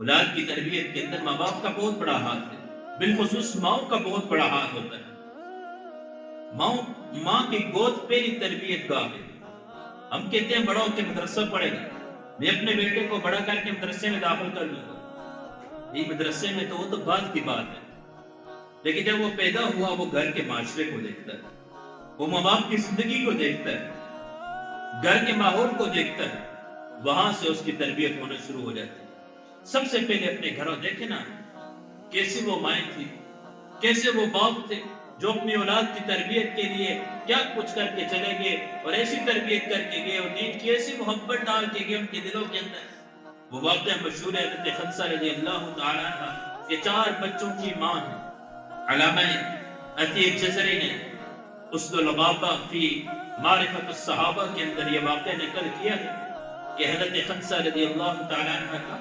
اولاد کی تربیت کے اندر ماں باپ کا بہت بڑا ہاتھ ہے، بالخصوص ماؤں کا بہت بڑا ہاتھ ہوتا ہے۔ ماں کی گود پہلی تربیت گاہ ہے۔ ہم کہتے ہیں بڑا ہو کے مدرسہ پڑھے گا، میں اپنے بیٹے کو بڑا کر کے مدرسے میں داخل کر لوں گا، یہ مدرسے میں تو وہ تو بعد کی بات ہے، لیکن جب وہ پیدا ہوا وہ گھر کے معاشرے کو دیکھتا ہے، وہ ماں باپ کی زندگی کو دیکھتا ہے، گھر کے ماحول کو دیکھتا ہے، وہاں سے اس کی تربیت ہونا شروع ہو جاتی ہے۔ سب سے پہلے اپنے گھروں دیکھیں نا، کیسی وہ مائیں تھی، کیسے وہ باپ تھے جو اپنی اولاد کی تربیت کے لیے کیا کچھ کر کے چلے گئے اور ایسی تربیت کر کے گئے اور دین کی ایسی محبت ڈال کے گئے ان کے دلوں کے اندر۔ وہ واقعہ مشہور ہے حضرت خنسہ رضی اللہ تعالیٰ عنہ کہ 4 بچوں کی ماں ہے۔ علامہ عتیق جزری نے اسد الغابہ فی معرفت الصحابہ کے اندر یہ واقعہ نقل کیا ہے کہ حضرت خنسہ رضی اللہ تعالیٰ عنہ کا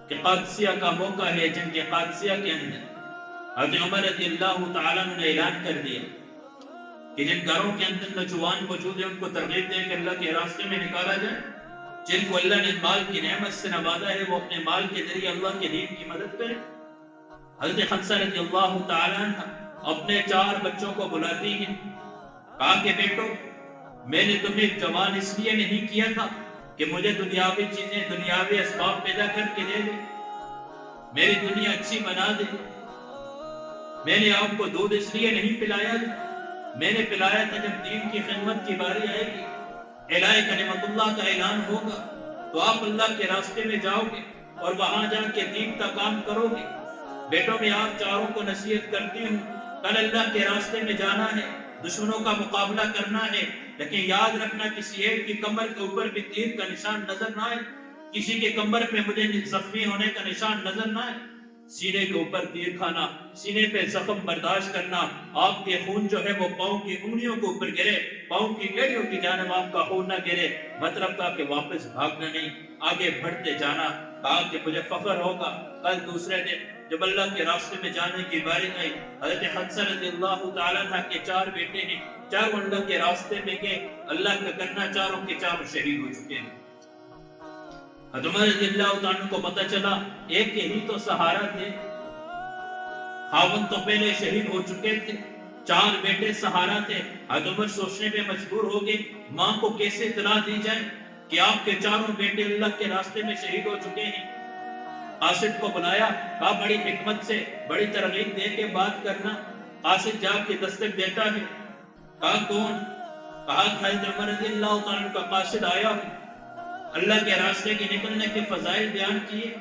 کہ قادسیہ کا موقع ہے، جنگ قادسیہ کے اندر حضرت عمر رضی اللہ تعالیٰ نے اعلان کر دیا کہ جن گھروں کے اندر نوجوان موجود ہیں ان کو ترغیب دے کہ اللہ کے راستے میں نکالا جائے، جن کو اللہ نے مال کی نعمت سے نوازا ہے وہ اپنے مال کے ذریعے اللہ کے دین کی مدد کرے۔ حضرت خنسہ رضی اللہ تعالیٰ عنہ اپنے 4 بچوں کو بلاتی ہیں، کہا کہ بیٹو میں نے تمہیں جوان اس لیے نہیں کیا تھا کہ مجھے دنیاوی چیزیں، دنیاوی اسباب پیدا کر کے دے دے، میری دنیا اچھی بنا دے۔ میں نے آپ کو دودھ اس لیے نہیں پلایا تھا، میں نے پلایا تھا جب دین کی خدمت کی باری آئے گی، اعلاء کلمت اللہ کا اعلان ہوگا تو آپ اللہ کے راستے میں جاؤ گے اور وہاں جا کے دین کا کام کرو گے۔ بیٹوں میں آپ 4 کو نصیحت کرتی ہوں، کل اللہ کے راستے میں جانا ہے، دشمنوں کا مقابلہ کرنا ہے، لیکن یاد رکھنا کسی ایک کی کمر کے اوپر بھی تیر کا نشان نظر نہ آئے، کسی کے کمر پہ مجھے زخمی ہونے کا نشان نظر نہ آئے۔ سینے کے اوپر تیر کھانا، سینے پہ زخم برداشت کرنا، آپ کے خون جو ہے وہ پاؤں کی انگلیوں کے اوپر گرے، پاؤں کی ایڑیوں کی جانب آپ کا خون نہ گرے، مطلب تھا کہ واپس بھاگنا نہیں، آگے بڑھتے جانا۔ کہا کہ مجھے فخر ہوگا کل دوسرے دن جب اللہ کے راستے میں جانے کی باری آئی۔ حضرت خنسہ رضی اللہ تعالیٰ عنہ کے 4 بیٹے ہیں، 4 اللہ کے راستے میں گئے، اللہ کا کرنا 4 کے 4 شہید ہو چکے ہیں۔ حضرت عمر رضی اللہ تعالیٰ عنہ کو پتہ چلا ایک یہی تو سہارا تھے، خاوند تو پہلے شہید ہو چکے تھے، 4 بیٹے سہارا تھے۔ حضرت عمر سوچنے میں مجبور ہو گئے ماں کو کیسے اطلاع دی جائے کہ آپ کے 4 بیٹے اللہ کے راستے میں شہید ہو چکے ہیں۔ قاصد کو بلایا، کہا بڑی حکمت سے بڑی ترغیب دے کے بات کرنا۔ قاصد جا کے دستک دیتا ہے، کہا کون؟ کہا حضرت عمر رضی اللہ تعالیٰ کا قاصد آیا ہوں، اللہ کے راستے کے نکلنے کے فضائل بیان کیے،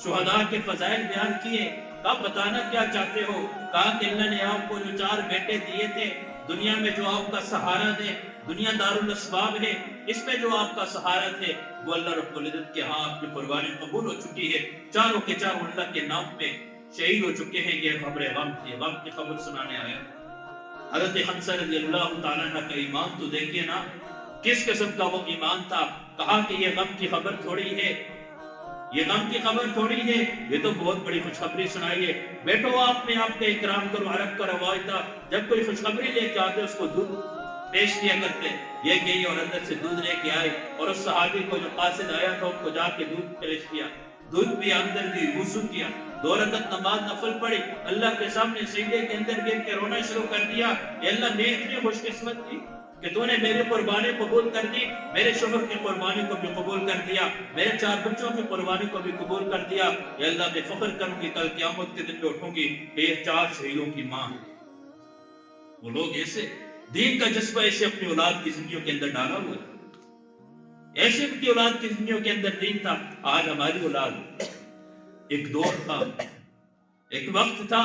شہداء کے فضائل بیان کیے۔ کہا بتانا کیا چاہتے ہو؟ کہا کہ اللہ نے آپ کو جو 4 بیٹے دیے تھے، دنیا میں جو آپ کا سہارا دے، دنیا دارالاسباب ہے، اس میں جو آپ کا سہارا تھے وہ اللہ رب العزت کے ہاں آپ کی قربانی قبول ہو چکی ہے، 4 کے 4 اللہ کے نام پہ شہید ہو چکے ہیں۔ یہ خبر غم تھی، غم کی خبر سنانے آیا۔ حضرت خنسہ رضی اللہ تعالیٰ عنہ کا ایمان تو دیکھیے نا، کس قسم کا وہ ایمان تھا۔ کہا کہ یہ غم کی خبر تھوڑی ہے، یہ غم کی خبر تھوڑی ہے، یہ تو بہت بڑی خوشخبری سنائیے۔ بیٹو آپ میں آپ کا اکرام کرو، عرب کا رواج تھا جب کوئی خوشخبری لے کے آتے اس کو دودھ پیش کیا کرتے، یہ گئی اور اندر سے دودھ لے کے آئے اور اس صحابی کو جو قاصد آیا تھا ان کو جا کے دودھ پیش کیا، دودھ بھی اندر دی، وضو کیا، 2 رکعت نماز نفل پڑھی، اللہ کے سامنے سجدے کے اندر گر کے رونا شروع کر دیا۔ اے اللہ میں اتنی خوش قسمت تھی کہ تو نے میری قربانی قبول کر دی، میرے شوہر کی قربانی کو بھی قبول کر دیا، میرے 4 بچوں کی قربانی کو بھی قبول کر دیا۔ اے اللہ میں فخر کروں گی کل قیامت کے دن میں اٹھوں گی کہ یہ 4 شہیدوں کی ماں ہے۔ وہ لوگ ایسے دین کا جذبہ ایسے اپنی اولاد کی زندگیوں کے اندر ڈالا ہوا ہے، ایسے ان کی اولاد کی زندگیوں کے اندر دین تھا۔ آج ہماری اولاد، ایک دور تھا، ایک وقت تھا،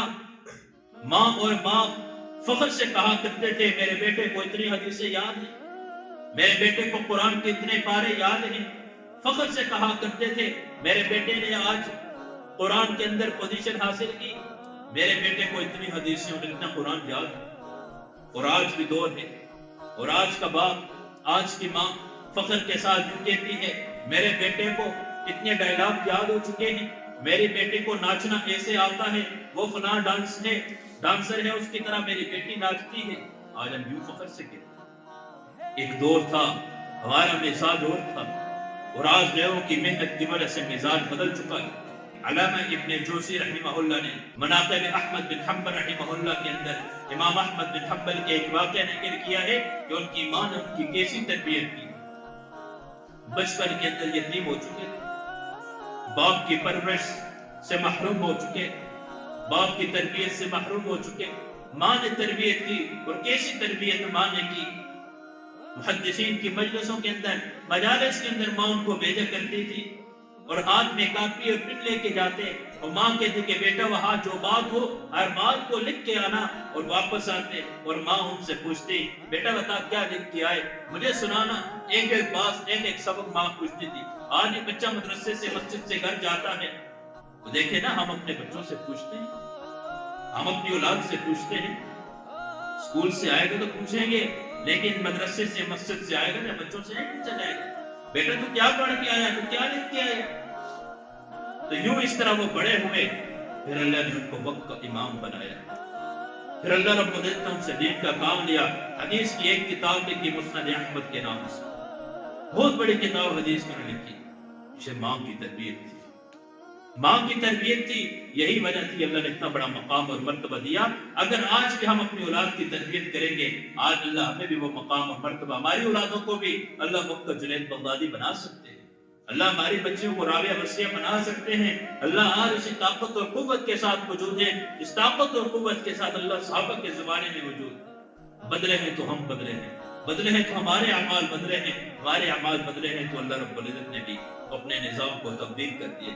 ماں اور باپ فخر سے کہا کرتے تھے میرے بیٹے کو اتنی حدیثیں یاد ہیں، میرے بیٹے کو قرآن کے اتنے پارے یاد ہیں، فخر سے کہا کرتے تھے میرے بیٹے نے آج قرآن کے اندر پوزیشن حاصل کی، میرے بیٹے کو اتنی حدیثیں اور اتنا قرآن یاد ہے۔ اور آج بھی دور ہے، اور آج کا باپ، آج کی ماں فخر کے ساتھ یوں کہتی ہے میرے بیٹے کو اتنے ڈائلاگ یاد ہو چکے ہیں، میری بیٹی کو ناچنا ایسے آتا ہے، وہ فلاں ڈانسر ہے اس کی طرح میری بیٹی ناچتی ہے۔ آج ہم یوں فخر سے کہتے ہیں۔ ایک دور تھا، ہمارا مزاج اور تھا، اور آج غیروں کی محنت کی وجہ سے مزاج بدل چکا ہے۔ علامہ ابن جوزی رحمہ اللہ نے مناقب احمد بن حنبل رحمہ اللہ کے اندر امام احمد بن حنبل کے ایک واقعہ نقل کیا ہے کہ ان کی ماں نے ان کی کیسی تربیت کی۔ بچپن کے اندر یتیم ہو چکے تھے، باپ کی پرورش سے محروم ہو چکے، باپ کی تربیت سے محروم ہو چکے، ماں نے تربیت کی۔ اور کیسی تربیت ماں نے کی؟ محدثین کی مجلسوں کے اندر، مجالس کے اندر ماں ان کو بھیجا کرتی تھی اور ہاتھ میں کاپی اور پن لے کے جاتے اور ماں کہتی کہ بیٹا وہاں جو بات ہو ہر بات کو لکھ کے آنا، اور واپس آتے اور ماں ان سے پوچھتی بیٹا بتا کیا لکھ کے آئے، مجھے سنانا۔ ایک ایک بات، ایک ایک سبق ماں پوچھتی تھی۔ آج یہ بچہ مدرسے سے مسجد سے گھر جاتا ہے تو دیکھیں نا، ہم اپنے بچوں سے پوچھتے ہیں، ہم اپنی اولاد سے پوچھتے ہیں، اسکول سے آئے گا تو پوچھیں گے، لیکن مدرسے سے مسجد سے آئے گا نا، بچوں سے نہیں پوچھا جائے گا بیٹا تو کیا پڑھ کے آیا، تو کیا لکھ کے آیا۔ تو یوں اس طرح وہ بڑے ہوئے، پھر اللہ نے ان کو وقت کا امام بنایا، پھر اللہ رب العزت نے ان سے دین کا کام لیا۔ حدیث کی ایک کتاب لکھی مسند احمد کے نام سے، بہت بڑی کتاب حدیث میں لکھی، اسے ماں کی تربیت تھی، ماں کی تربیت تھی، یہی وجہ تھی اللہ نے اتنا بڑا مقام اور مرتبہ دیا۔ اگر آج بھی ہم اپنی اولاد کی تربیت کریں گے، آج اللہ ہمیں بھی وہ مقام اور مرتبہ، ہماری اولادوں کو بھی اللہ مفت جنید بغدادی بنا سکتے ہیں، اللہ ہماری بچیوں کو رابعہ وسیع بنا سکتے ہیں۔ اللہ آج اسی طاقت اور قوت کے ساتھ موجود ہے، اس طاقت اور قوت کے ساتھ اللہ صحابہ کے زمانے میں موجود ہے۔ بدلے ہیں تو ہم بدلے ہیں، بدلے ہیں تو ہمارے اعمال بدلے ہیں، ہمارے اعمال بدلے ہیں تو اللہ رب العزت نے بھی اپنے نظام کو تبدیل کر دیا۔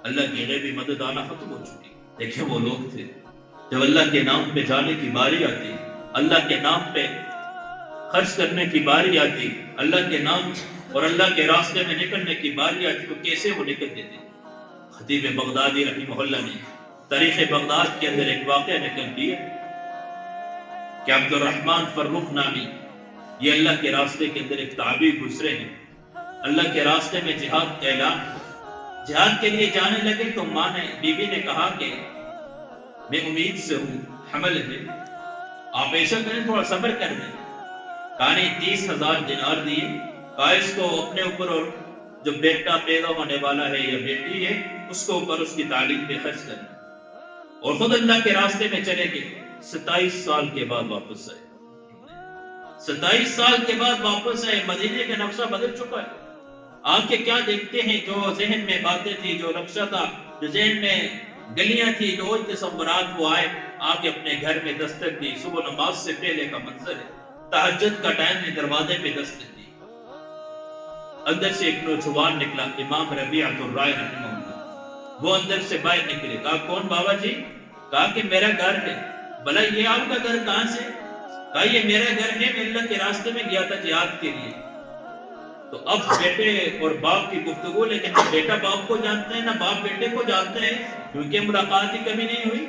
اللہ کی غیبی مدد آنا ختم ہو چکی۔ دیکھیں وہ لوگ تھے جب اللہ کے نام پہ جانے کی باری آتی، اللہ کے نام پہ خرچ کرنے کی باری آتی، اللہ کے نام اور اللہ کے راستے میں نکلنے کی باری آتی، تو کیسے وہ نکلتے تھے۔ خطیب بغدادی رحمہ اللہ نے تاریخ بغداد کے اندر ایک واقعہ نقل کیا کہ عبد الرحمن فرخ نامی، یہ اللہ کے راستے کے اندر ایک تابعی گزرے ہیں، اللہ کے راستے میں جہاد کا اعلان، جہاد کے لیے جانے لگے تو ماں نے، بیوی نے کہا کہ میں امید سے ہوں، حمل ہے، آپ ایسا کریں تھوڑا صبر کر دیں۔ کہا نہیں 30,000 دینار دیے، کہا اس کو اپنے اوپر اور جو بیٹا پیدا ہونے والا ہے یا بیٹی ہے اس کو اوپر اس کی تعلیم پہ خرچ کرنا، اور خود اللہ کے راستے میں چلے گئے۔ 27 سال کے بعد واپس آئے، 27 سال کے بعد واپس آئے، مدینے کا نقشہ بدل چکا ہے۔ آنکھیں کیا دیکھتے ہیں، جو ذہن میں باتیں تھی، جو نقشہ تھا، جو ذہن میں گلیاں تھی، جو تصورات، وہ آئے، آ کے اپنے گھر میں دستک دی۔ صبح نماز سے پہلے کا منظر ہے، تہجد کا ٹائم میں دروازے پہ دستک دی، اندر سے ایک نوجوان نکلا، امام ربیعۃ الرائے رحمہ اللہ، وہ اندر سے باہر نکلے۔ کہا کون بابا جی؟ کہا کہ میرا گھر ہے۔ بھلا یہ آپ کا گھر کہاں سے؟ کہا یہ میرا گھر ہے، میں اللہ کے راستے میں گیا تھا جہاد کے لیے۔ تو اب بیٹے اور باپ کی گفتگو، لیکن نہ بیٹا باپ کو جانتے ہیں نہ باپ بیٹے کو جانتے ہیں، کیونکہ ملاقات ہی کبھی نہیں ہوئی۔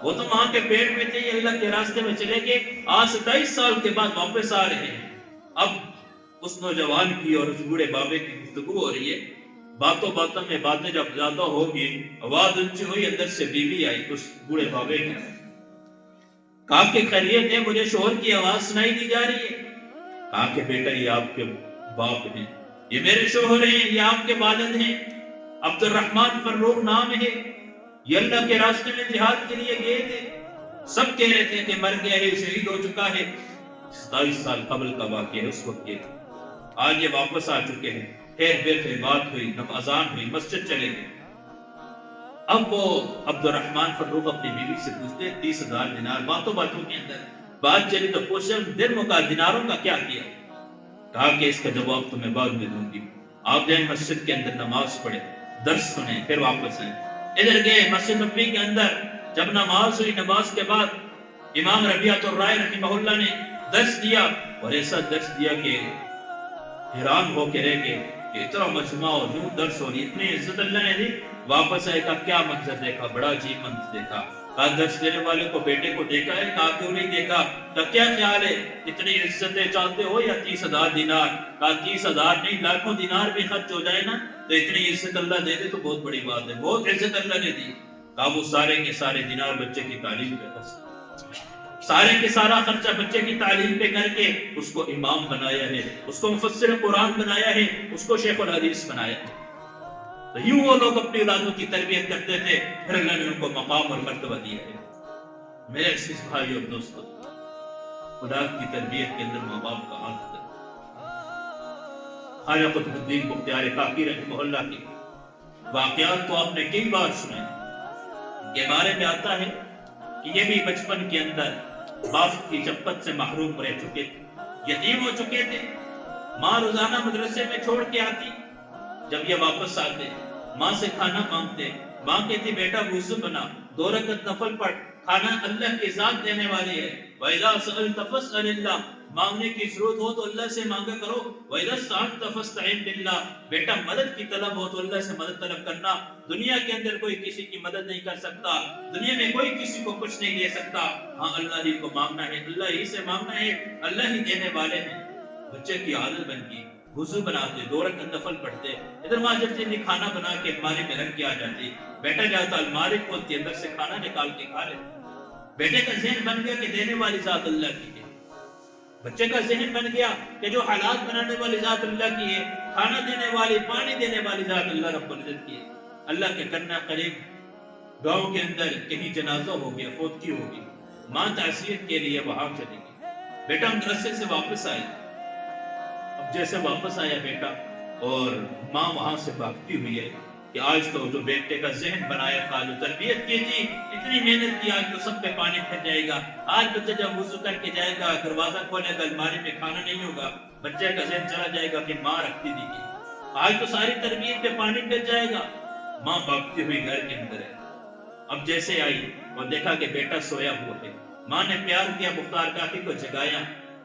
وہ تو ماں کے پیٹ میں تھے، یہ اللہ کے راستے میں چلے گئے، آج 27 سال کے بعد واپس آ رہے ہیں۔ اب اس نوجوان کی اور اس بوڑھے بابے کی گفتگو ہو رہی ہے، باتوں باتوں میں باتیں جب زیادہ ہوگی، آواز اونچی ہوئی، اندر سے بیوی آئی اس بوڑھے بابے کی، کہا کہ خیریت ہے؟ مجھے شوہر کی آواز سنائی دی جا رہی ہے۔ کہا کہ بیٹا یہ آپ کے باپ ہیں، یہ میرے شوہر ہیں، یہ آپ کے والد ہیں، عبد الرحمن فرخ نام ہے، یہ اللہ کے راستے میں جہاد کے لیے گئے تھے۔ سب کہہ رہے تھے کہ مر گیا ہے، شہید ہو چکا ہے۔ 27 سال قبل کا واقعہ ہے، اس وقت یہ تھا۔ آج یہ واپس آ چکے ہیں، خیر بیر بات ہوئی، اذان ہوئی، مسجد چلے گئے۔ اب وہ عبد الرحمن فرخ اپنی بیوی سے پوچھتے 30,000 دینار، باتوں باتوں کے اندر بات چلی تو پوچھا درہموں کا، دیناروں کا کیا کیا؟ کہا کہ اس کا جواب تمہیں بعد میں دوں گی، آپ جائیں مسجد کے اندر نماز پڑھیں، درس سنیں، پھر واپس آئیں۔ ادھر گئے مسجد نبوی کے اندر، جب نماز ہوئی، نماز کے بعد امام ربیعۃ الرائے رحمہ اللہ نے درس دیا، اور ایسا درس دیا کہ حیران ہو کے رہ گئے کہ اتنا مجمع اور یوں درس ہو رہی، اتنی عزت اللہ نے دی۔ واپس آئے، کہا کیا منظر دیکھا؟ بڑا عجیب منظر دیکھا۔ کہا درس دینے والے کو بیٹے کو دیکھا ہے؟ کہا کیوں نہیں دیکھا؟ کہا کیا خیال ہے، اتنی عزتیں چاہتے ہو یا 30,000 دینار؟ کہا 30,000 نہیں، لاکھوں دینار بھی خرچ ہو جائے نا تو اتنی عزت اللہ دے دے تو بہت بڑی بات ہے، بہت عزت اللہ نے دی۔ کہا وہ سارے کے سارے دینار بچے کی تعلیم پہ خرچ، سارے کے سارا خرچہ بچے کی تعلیم پہ کر کے اس کو امام بنایا ہے، اس کو مفسر قرآن بنایا ہے، اس کو شیخ الحدیث بنایا ہے۔ تو یوں وہ لوگ اپنی اولادوں کی تربیت کرتے تھے، پھر اللہ نے ان کو مقام اور مرتبہ دیا ہے۔ میرے عزیز بھائی اور دوستو، اولاد کی تربیت کے اندر ماں باپ کا ہاتھ ہے۔ خواجہ قطب الدین بختیار کاکی رحمہ اللہ کے واقعات تو آپ نے کئی بار سنے، کے بارے میں آتا ہے کہ یہ بھی بچپن کے اندر باپ کی شفقت سے محروم رہ چکے تھے، یتیم ہو چکے تھے۔ ماں روزانہ مدرسے میں چھوڑ کے آتی، جب یہ واپس آتے ماں سے کھانا مانگتے، ماں کہتی بیٹا وضو بنا، 2 رکعت نفل پڑھ، کھانا اللہ کی ذات دینے والی ہے۔ وَإِذَا سَأَلْتَ فَاسْأَلِ اللَّهَ، مانگنے کی ضرورت ہو تو اللہ سے مانگا کرو۔ وَإِذَا اسْتَعَنْتَ فَاسْتَعِنْ بِاللَّهِ، بیٹا مدد کی طلب ہو تو اللہ سے مدد طلب کرنا۔ دنیا کے اندر کوئی کسی کی مدد نہیں کر سکتا، دنیا میں کوئی کسی کو کچھ نہیں دے سکتا، ہاں اللہ ہی کو مانگنا ہے، اللہ ہی سے مانگنا ہے، اللہ ہی دینے والے ہیں۔ بچے کی عادت بن گئی، وضو بناتے، 2 رکعت نفل پڑھتے، ادھر ماں جب جلدی کھانا بنا کے الماری میں رکھ کے آ جاتی، بیٹا جاتا الماری کھولتی، اندر سے کھانا نکال کے کھا لیتا۔ بیٹے کا ذہن بن گیا کہ دینے والی ذات اللہ کی ہے، بچے کا ذہن بن گیا کہ جو حالات بنانے والی ذات اللہ کی ہے، کھانا دینے والی، پانی دینے والی ذات اللہ رب العزت کی ہے۔ اللہ کے کرنا قریب گاؤں کے اندر کہیں جنازہ ہو گیا، فوتگی ہو گئی، ماں تعزیت کے لیے وہاں چلی گئی، بیٹا مدرسے سے واپس آئی۔ اب جیسے واپس آیا بیٹا اور ماں وہاں سے بھاگتی ہوئی ہے کہ آج تو جو بیٹے کا ذہن بنایا تھا، جو تربیت کی تھی، اتنی محنت کی، آج تو سب پہ پانی پھر جائے گا۔ آج بچہ جب وضو کر کے جائے گا، دروازہ کھولے گا، الماری میں کھانا نہیں ہوگا، بچے کا ذہن چلا جائے گا کہ ماں رکھتی تھی کہ آج تو ساری تربیت پہ پانی پھر جائے گا۔ ماں بھاگتی ہوئی گھر کے اندر ہے۔ اب جیسے آئی اور دیکھا کہ بیٹا سویا ہوا ہے، ماں نے پیار کیا، مختار کاکی کو جگایا،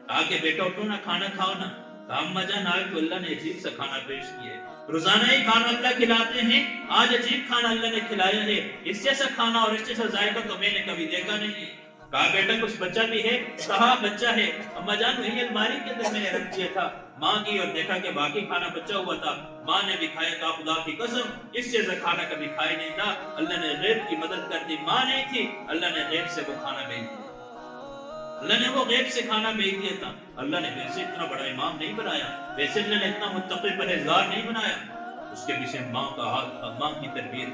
کہا کہ بیٹا اٹھو نا، کھانا کھاؤ نا۔ کہا اما جان آج تو اللہ نے عجیب سا کھانا پیش کیا ہے، روزانہ ہی کھانا اللہ کھلاتے ہیں، آج عجیب کھانا اللہ نے کھلایا ہے، اس جیسا کھانا اور اس جیسا ذائقہ تو میں نے کبھی دیکھا نہیں ہے۔ کہا بیٹا کچھ بچہ بھی ہے؟ کہا بچہ ہے اما جان، وہی الماری کے اندر میں نے رکھ دیا تھا۔ ماں کی اور دیکھا کہ باقی کھانا بچہ ہوا تھا، ماں نے بھی کھایا، کہا خدا کی قسم اس جیسا کھانا کبھی کھایا نہیں تھا، اللہ نے غیب کی مدد کر دی، ماں نہیں تھی، اللہ نے غیب سے وہ کھانا بھیج دیا، اللہ نے وہ غیب سے کھانا بھیج دیا تھا۔ اللہ نے ویسے اتنا بڑا امام نہیں بنایا، ویسے اللہ نے اتنا متقی پرہیزگار نہیں بنایا، اس کے پیچھے ماں کا ہاتھ تھا، ماں کی تربیت۔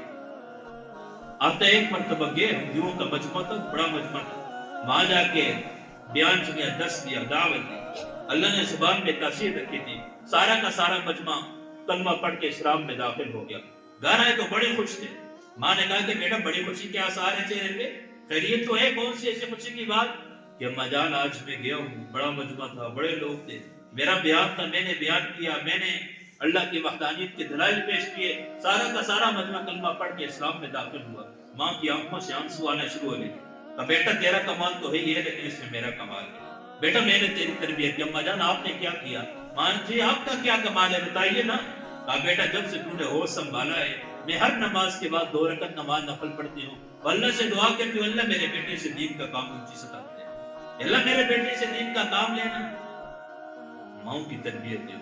آتا ایک مرتبہ گئے ہندوؤں کا مجمع تھا، بڑا مجمع تھا، وہاں جا کے بیان سنیا، درس دیا، دعوت دی، اللہ نے زبان میں تاثیر رکھی تھی، سارا کا سارا مجمع کلمہ پڑھ کے اسلام میں داخل ہو گیا۔ گھر آئے تو بڑے خوش تھے، ماں نے کہا کہ بیٹا بڑی خوشی کے آثار ہیں چہرے پہ، خیریت تو ہے؟ کون سی ایسی خوشی کی بات؟ کہ اما جان آج میں گیا ہوں، بڑا مجمع تھا، بڑے لوگ تھے، میرا بیان تھا، میں نے بیان کیا، میں نے اللہ کی وحدانیت کے دلائل پیش کیے، سارا کا سارا مجمع کلمہ پڑھ کے اسلام میں داخل ہوا۔ ماں کی آنکھوں سے آنسو آنا شروع ہو گئے۔ بیٹا تیرا کمال تو ہے یہ، لیکن اس میں میرا کمال ہے، بیٹا میں نے تیری تربیت کی۔ اما جان آپ نے کیا کیا؟ ماں جی آپ کا کیا کمال ہے بتائیے نا۔ کہا بیٹا جب سے تو نے ہوش سنبھالا ہے، میں ہر نماز کے بعد 2 رکعت نماز نفل پڑھتی ہوں، اللہ سے دعا کرتی ہوں اللہ میرے بیٹے سے دین کا کام اونچی سطح دے، اللہ میرے بیٹے سے دین کا کام لینا۔ ماں کی تربیت ہے،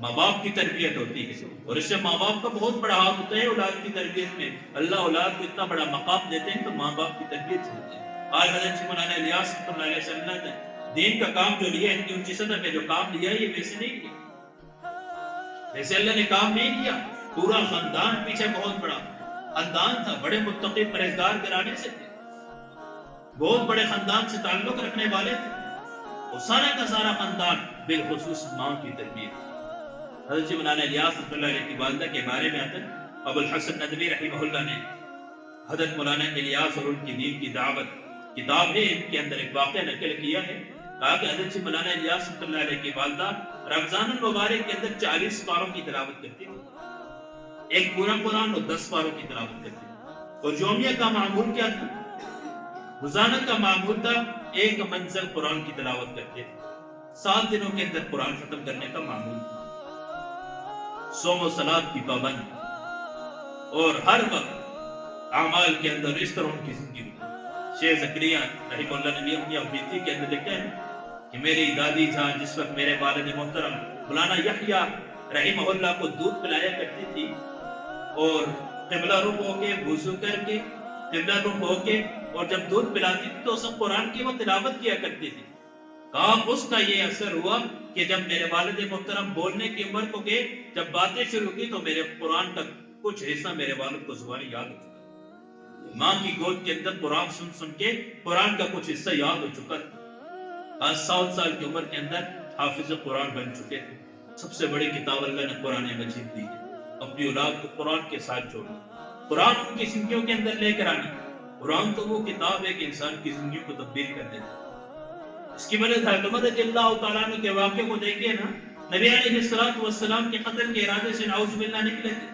ماں باپ کی تربیت ہوتی ہے، اور اس سے ماں باپ کا بہت بڑا ہاتھ ہوتا ہے اولاد کی تربیت میں۔ اللہ اولاد کو اتنا بڑا مقام دیتے ہیں تو ماں باپ کی تربیت سے ہوتی ہے۔ آج حضرت مولانا الیاس رحمۃ اللہ علیہ وسلم نے دین کا کام جو لیا ہے، اتنی اونچی سطح پہ جو کام لیا ہے، یہ ویسے نہیں لیا، ویسے اللہ نے کام نہیں کیا۔ پورا خاندان پیچھے بہت بڑا خاندان تھا، بڑے متقی پرہیزگار گھرانے سے تھے، بہت بڑے خاندان سے تعلق رکھنے والے تھے، اور سارا کا سارا خاندان بالخصوص ماں کی تربیت۔ حضرت مولانا الیاس رحمۃ اللہ علیہ کی والدہ کے بارے میں آتا ہے، ابو الحسن ندوی رحمہ اللہ نے حضرت مولانا الیاس اور ان کی دین کی دعوت کتاب ہے، ان کے اندر ایک واقعہ نقل کیا ہے، کہا کہ حضرت مولانا الیاس رحمۃ اللہ علیہ کی والدہ رمضان المبارک کے اندر 40 پاروں کی تلاوت کرتی تھی، ایک پورا قرآن اور 10 پاروں کی تلاوت کرتی تھی، اور یومیہ کا معمول کیا تھا؟ روزانہ کا معمول تھا 1 منزل قرآن کی تلاوت کرتے تھے، 7 دنوں کے اندر قرآن ختم کرنے کا معمول تھا، صوم و صلات کی پابند، اور ہر وقت اعمال کے اندر اس طرح ان کی زندگی ہوئی۔ شیخ زکریا رحمہ اللہ نے اپنی بیتی کے اندر لکھا ہے کہ میری دادی جان جس وقت میرے والد محترم مولانا یحییٰ رحمہ اللہ کو دودھ پلایا کرتی تھی، اور قبلہ رخ ہو کے وضو کر کے قبلہ رخ ہو کے، اور جب دودھ پلاتی تھی تو سب قرآن کی وہ تلاوت کیا کرتی تھی. کہا اس کا یہ اثر ہوا کہ جب میرے والد محترم بولنے کی عمر کو گئے، جب باتیں شروع کی تو میرے قرآن کا کچھ حصہ میرے والد کو زبانی یاد ہو چکا. ماں کی گود کے اندر قرآن سن سن کے قرآن کا کچھ حصہ یاد ہو چکا تھا. آج 7 سال کی عمر کے اندر حافظ قرآن بن چکے تھے. سب سے بڑی کتاب اللہ نے قرآن مجید دی ہے. اپنی اولاد کو قرآن کے ساتھ جوڑنا، قرآن ان کی زندگیوں کے اندر لے کر آنا. قرآن تو وہ کتاب ہے کہ انسان کی زندگی کو تبدیل کر دیتا ہے. اس کی وجہ سے حضرت عمر رضی اللہ تعالیٰ عنہ کے واقعے کو دیکھیے نا. نبی علیہ السلام کے قتل کے ارادے سے نعوذ باللہ نکلے تھے،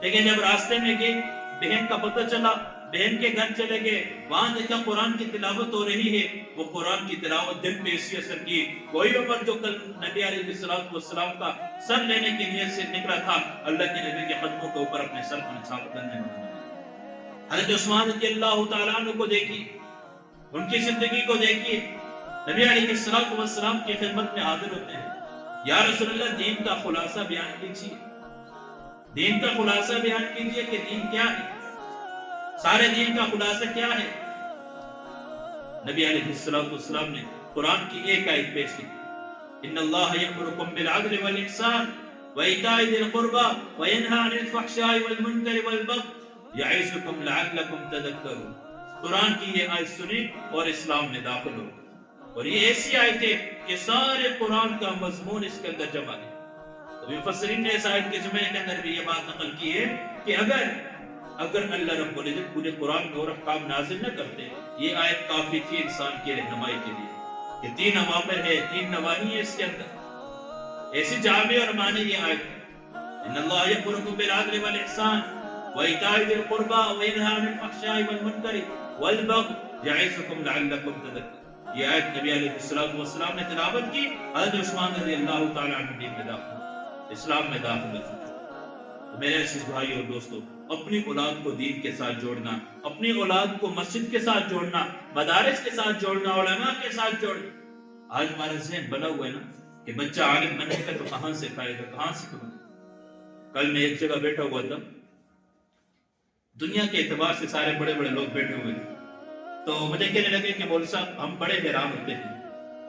لیکن جب راستے میں گئے، بہن کا پتہ چلا، بہن کے گھر چلے گئے، وہاں دیکھا قرآن کی تلاوت ہو رہی ہے. وہ قرآن کی تلاوت دل پہ اسی اثر کی. کوئی عمر جو کل نبی علیہ السلام کا سر لینے کی نیت سے نکلا تھا، اللہ کے نبی کے قدموں کے اوپر اپنے سر کو نچھاور کرنے والا. حضرت عثمان رضی اللہ تعالیٰ عنہ کو دیکھی، ان کی زندگی کو دیکھیے. نبی علیہ السلام کی خدمت میں حاضر ہوتے ہیں. یا رسول اللہ، دین کا خلاصہ بیان کیجیے، دین کا خلاصہ بیان کیجیے کہ دین کیا ہے، سارے دین کا خلاصہ کیا ہے. نبی علیہ السلام نے قرآن کی ایک آیت پیش کی، ان اللہ یأمرکم بالعدل والاحسان وایتاء ذی القربى وینہی عن الفحشاء والمنکر والبغی یعظکم لعلکم تذکرون. قرآن کی یہ آیت سنی اور اسلام میں داخل ہو. اور یہ ایسی آیت ہے کہ سارے قرآن کا مضمون اس کے اندر جمع ہے. تو مفسرین نے اس آیت کے جمعے کے اندر بھی یہ بات نقل کی ہے کہ اگر اللہ رب العزت پورے قرآن میں اور احکام نازل نہ کرتے، یہ آیت کافی تھی انسان کی رہنمائی کے لیے. کہ 3 اوامر ہے، 3 نواہی ہے اس کے اندر. ایسی جامع اور معنی یہ آیت ہے، ان اللہ یأمرکم بالعدل والاحسان وایتاء ذی القربى وینہی عن الفحشاء والمنکر والبغی یعظکم لعلکم تذکرون. یہ آیت نبی علیہ السلام نے تلاوت کی. حضرت عثمان رضی اللہ تعالیٰ عنہ دین میں داخل، اسلام میں داخل ہوئے. تو میرے عزیز بھائی اور دوستو، اپنی اولاد کو دین کے ساتھ جوڑنا، اپنی اولاد کو مسجد کے ساتھ جوڑنا، مدارس کے ساتھ جوڑنا، علماء کے ساتھ جوڑنا. آج ہمارا ذہن بنا ہوا ہے نا کہ بچہ عالم بنے گا تو کہاں سے کھائے گا، کہاں سے کمائے گا. کل میں ایک جگہ بیٹھا ہوا تھا، دنیا کے اعتبار سے سارے بڑے بڑے لوگ بیٹھے ہوئے تھے. تو مجھے کہنے لگے کہ مولوی صاحب ہم بڑے حیران ہوتے ہیں،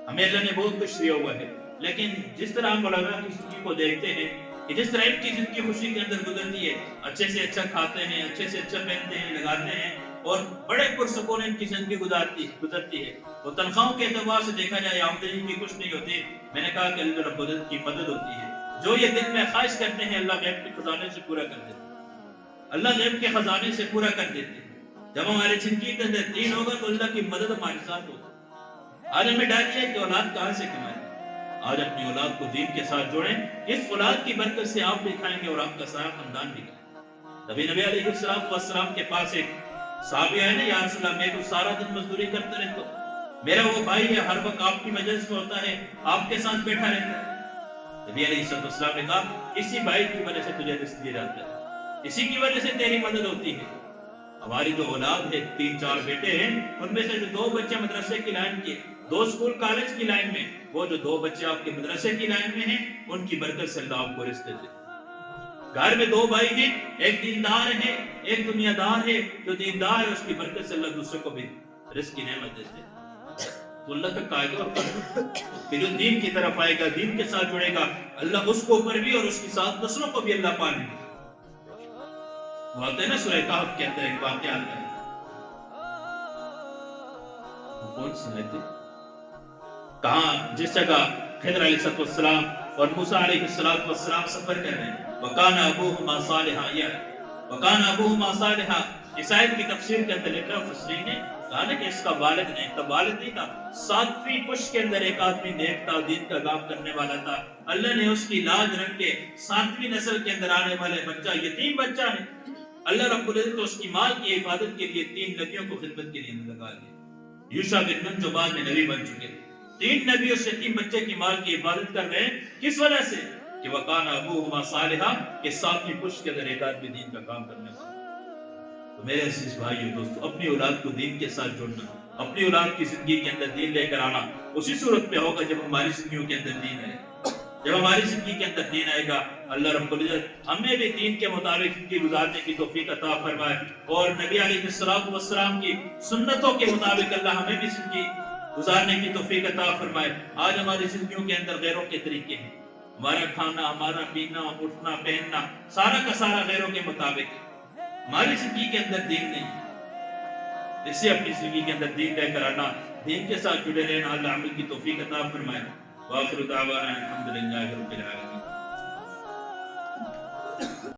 ہمیں اللہ نے بہت کچھ دیا ہوا ہے، لیکن جس طرح ہم علماء کی زندگی کو دیکھتے ہیں کہ جس طرح ان کی زندگی خوشی کے اندر گزرتی ہے، اچھے سے اچھا کھاتے ہیں، اچھے سے اچھا پہنتے ہیں، لگاتے ہیں، اور بڑے پرسکون ان کی زندگی گزرتی ہے. وہ تنخواہوں کے اعتبار سے دیکھا جائے آمدنی کی کچھ نہیں ہوتی. میں نے کہا کہ اللہ رب العزت کی مدد ہوتی ہے. جو یہ دل میں خواہش کرتے ہیں اللہ غیب کے خزانے سے پورا کر دیتے ہیں، اللہ غیب کے خزانے سے پورا کر دیتے ہیں. جب ہمارے زندگی کے اندر دین ہوگا تو اللہ کی مدد ہمارے ساتھ ہوگی. آج ہمیں ڈالیے کہ اولاد کہاں سے کمائیں. آج اپنی اولاد کو دین کے ساتھ جوڑیں. اس اولاد کی برکت سے آپ بھی کھائیں گے اور آپ کا سارا خاندان بھی کھائے. نبی علیہ السلام کے پاس ایک صحابی آئے نا، یا رسول اللہ میں تو سارا دن مزدوری کرتا رہتا ہوں، میرا وہ بھائی ہے ہر وقت آپ کی مجلس میں ہوتا ہے، آپ کے ساتھ بیٹھا رہتا ہے. نبی علیہ السلام نے کہا اسی بھائی کی وجہ سے تجھے رزق دیا جاتا ہے، اسی کی وجہ سے تیری مدد ہوتی ہے. ہماری جو اولاد ہے 3-4 بیٹے ہیں، ان میں سے جو 2 بچے مدرسے کی لائن کے، 2 اسکول کالج کی لائن میں، وہ جو 2 بچے آپ کے مدرسے کی لائن میں ہیں، ان کی برکت سے اللہ آپ کو رزق دیتے. گھر میں 2 بھائی ہیں، ایک دیندار ہے، ایک دنیا دار ہے. جو دیندار ہے اس کی برکت سے اللہ دوسرے کو بھی رزق کی نعمت دیتے. تو اللہ کا قاعدہ اور کہ جو دین کی طرف آئے گا، دین کے ساتھ جڑے گا، اللہ اس کو اوپر بھی اور اس کی ساتھ نسلوں کو بھی اللہ پالے گا. وہ آتے ہیں نا سورہ کہف کے اندر ایک واقعہ آتا ہے. وہ کون سی آیت ہے؟ کہاں جس جگہ خضر علیہ السلام اور موسیٰ علیہ السلام سفر کر رہے ہیں. وَكَانَ أَبُوهُمَا صَالِحًا وَكَانَ أَبُوهُمَا صَالِحًا. اس آیت کی تفسیر کے اندر لکھا مفسرین نے کہا نا کہ اس کا والد نہیں تھا. 7ویں پشت کے اندر ایک آدمی نیک تھا، دین کا کام کرنے والا تھا. اللہ نے اس کی لاج رکھ کے 7ویں نسل کے اندر آنے والے بچہ، یتیم بچہ ہے، اللہ رب العزت تو اس کی مال کی حفاظت کے لیے 3 نبیوں کو خدمت کے لیے لگا دیا. یوشع بن نون جو بعد میں نبی بن چکے، 3 نبی اس یتیم بچے کی مال کی حفاظت کر رہے ہیں. کس وجہ سے؟ کہ وَقَانَ أَبُوهُمَا صَالِحًا، کہ 7ویں پشت کے اندر ایک آدمی دین کا کام کرنے والا. تو میرے عزیز بھائیو دوستو، اپنی اولاد کو دین کے ساتھ جوڑنا، اپنی اولاد کی زندگی کے اندر دین لے کر آنا اسی صورت پہ ہوگا جب ہماری زندگیوں کے اندر دین ہے. جب ہماری زندگی کے اندر دین آئے گا اللہ رب العزت ہمیں بھی دین کے مطابق زندگی گزارنے کی توفیق عطا فرمائے، اور نبی علیہ السلام کی سنتوں کے مطابق اللہ ہمیں بھی زندگی گزارنے کی توفیق عطا فرمائے۔ آج ہماری زندگیوں کے اندر غیروں کے طریقے ہیں، ہمارا کھانا، ہمارا پینا، اٹھنا پہننا سارا کا سارا غیروں کے مطابق ہے، ہماری زندگی کے اندر دین نہیں۔ اسے اپنی زندگی کے اندر دین لے کر آنا، دین کے ساتھ جڑے رہنا، اللہ عمل کی توفیق عطا فرمائے۔ وآخر دعوانا الحمدللہ رب العالمین۔